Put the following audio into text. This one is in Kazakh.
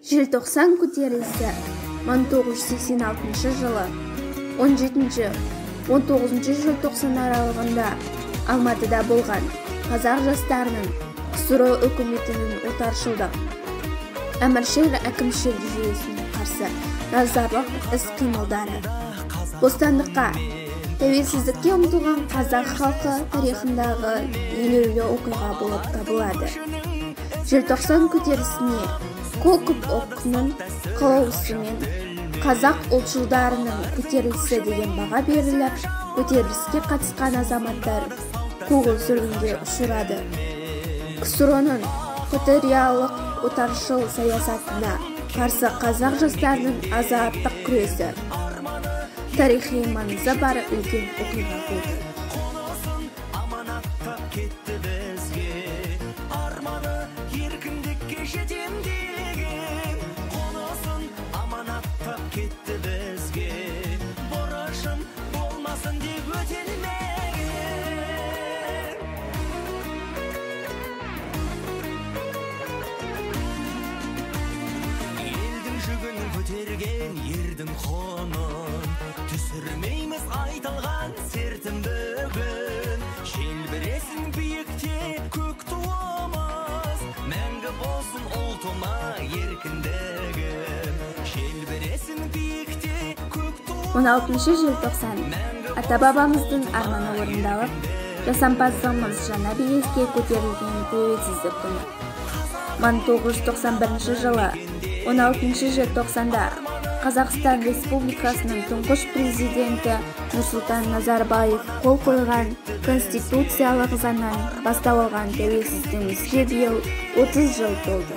Желтоқсан көтерілісі 1986 жылы 17-19 желтоқсан аралығында Алматыда болған қазақ жастарының КСРО үкіметінің отаршылдық, әміршіл әкімшіл жүйесіне қарсы назарлық іс-қимылдары, бостандыққа, тәуелсіздікке ұмтылған қазақ халқы тарихындағы елеулі оқиға болып табылады. Желтоқсан көтерілісіне қол көпшіліктің қалаусымен қазақ ұлтшылдарының көтерілісі деген баға беріліп, көтеріліске қатысқан азаматтар қуғын сүргінге ұшырады. КСРО-ның тоталитарлық отаршыл саясатына қарсы қазақ жастарының азаттық күресі тарихи маңызы бар үлкен оқиға болды. Көтерген ердің қонын түсірмейміз айтылған сертім бүгін. Желбіресін биікте көк туымыз, мәңгі болсын ұлтыма еркіндігім. Желбіресін биікте көк туымыз. 16 желтоқсан ата-бабамыздың арманы орындалып, жасампаздығымыз жаңа белеске көтерілген тәуелсіздік күні. 1991 жылы 16 желтоқсанда Қазақстан Республикасының тұңғыш президенті Нұрсұлтан Назарбаев қол қойған конституциялық заңнан бастау алған тәуелсіздігімізге биыл 30 жыл толды.